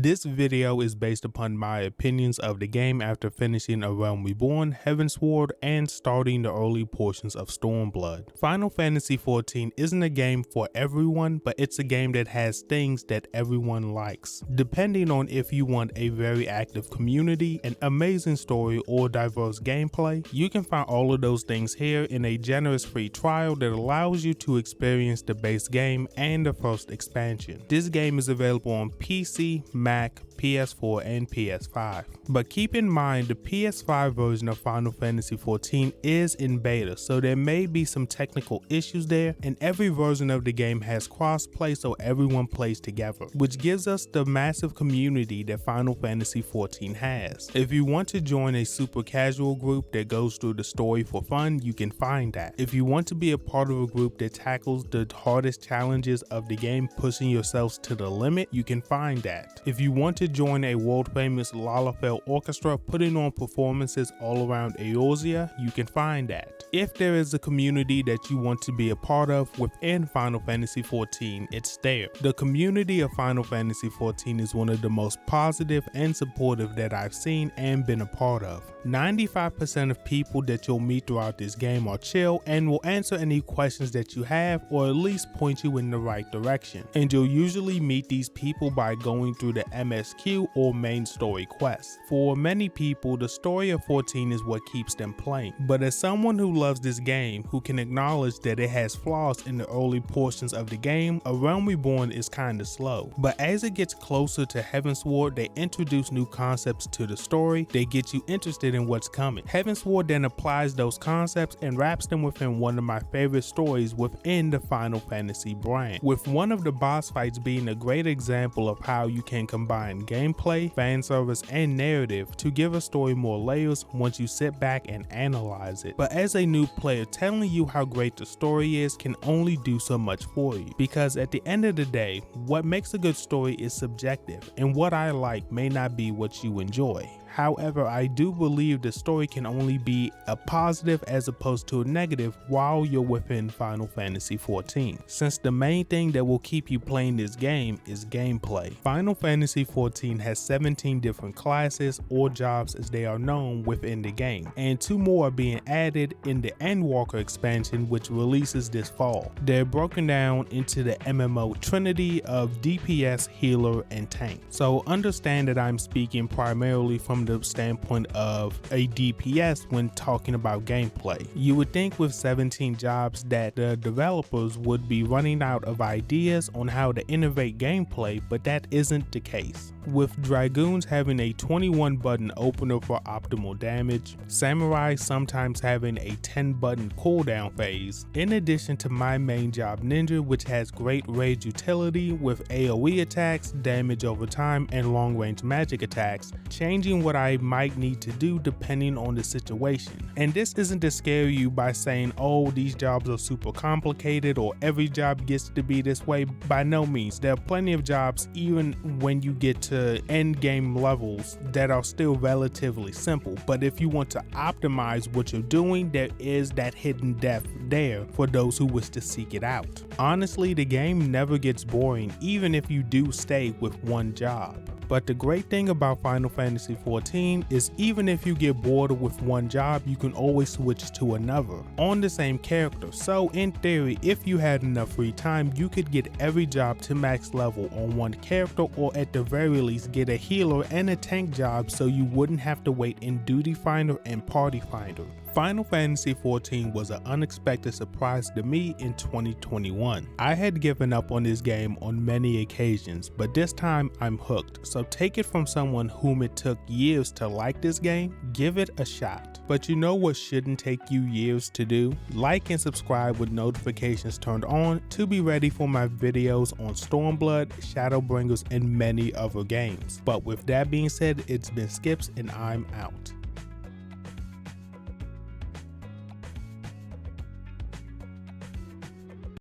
This video is based upon my opinions of the game after finishing A Realm Reborn, Heavensward, and starting the early portions of Stormblood. Final Fantasy XIV isn't a game for everyone, but it's a game that has things that everyone likes. Depending on if you want a very active community, an amazing story, or diverse gameplay, you can find all of those things here in a generous free trial that allows you to experience the base game and the first expansion. This game is available on PC, Mac, PS4, and PS5. But keep in mind the PS5 version of Final Fantasy XIV is in beta, so there may be some technical issues there, and every version of the game has crossplay so everyone plays together, which gives us the massive community that Final Fantasy XIV has. If you want to join a super casual group that goes through the story for fun, you can find that. If you want to be a part of a group that tackles the hardest challenges of the game, pushing yourselves to the limit, you can find that. If you want to join a world famous Lalafell orchestra putting on performances all around Eorzea, you can find that. If there is a community that you want to be a part of within Final Fantasy XIV, it's there. The community of Final Fantasy XIV is one of the most positive and supportive that I've seen and been a part of. 95% of people that you'll meet throughout this game are chill and will answer any questions that you have, or at least point you in the right direction. And you'll usually meet these people by going through the MSQ or main story quests. For many people, the story of 14 is what keeps them playing. But as someone who loves this game, who can acknowledge that it has flaws in the early portions of the game, A Realm Reborn is kinda slow. But as it gets closer to Heavensward, they introduce new concepts to the story. They get you interested in what's coming. Heavensward then applies those concepts and wraps them within one of my favorite stories within the Final Fantasy brand, with one of the boss fights being a great example of how you can combine gameplay, fan service, and narrative to give a story more layers once you sit back and analyze it. But as a new player, telling you how great the story is can only do so much for you, because at the end of the day, what makes a good story is subjective, and what I like may not be what you enjoy. However, I do believe the story can only be a positive as opposed to a negative while you're within Final Fantasy XIV, since the main thing that will keep you playing this game is gameplay. Final Fantasy XIV has 17 different classes, or jobs as they are known, within the game, and 2 more are being added in the Endwalker expansion, which releases this fall. They're broken down into the MMO trinity of DPS, healer, and tank. So understand that I'm speaking primarily from the standpoint of a DPS when talking about gameplay. You would think with 17 jobs that the developers would be running out of ideas on how to innovate gameplay, but that isn't the case. With Dragoons having a 21 button opener for optimal damage, Samurai sometimes having a 10 button cooldown phase, in addition to my main job Ninja, which has great rage utility with AoE attacks, damage over time, and long range magic attacks, changing what I might need to do depending on the situation. And this isn't to scare you by saying, oh, these jobs are super complicated or every job gets to be this way. By no means. There are plenty of jobs, even when you get to end game levels, that are still relatively simple. But if you want to optimize what you're doing, there is that hidden depth there for those who wish to seek it out. Honestly, the game never gets boring, even if you do stay with one job. But the great thing about Final Fantasy XIV is even if you get bored with one job, you can always switch to another on the same character. So in theory, if you had enough free time, you could get every job to max level on one character, or at the very least get a healer and a tank job so you wouldn't have to wait in Duty Finder and Party Finder. Final Fantasy XIV was an unexpected surprise to me in 2021. I had given up on this game on many occasions, but this time I'm hooked. So take it from someone whom it took years to like this game, give it a shot. But you know what shouldn't take you years to do? Like and subscribe with notifications turned on to be ready for my videos on Stormblood, Shadowbringers, and many other games. But with that being said, it's been Skipx and I'm out.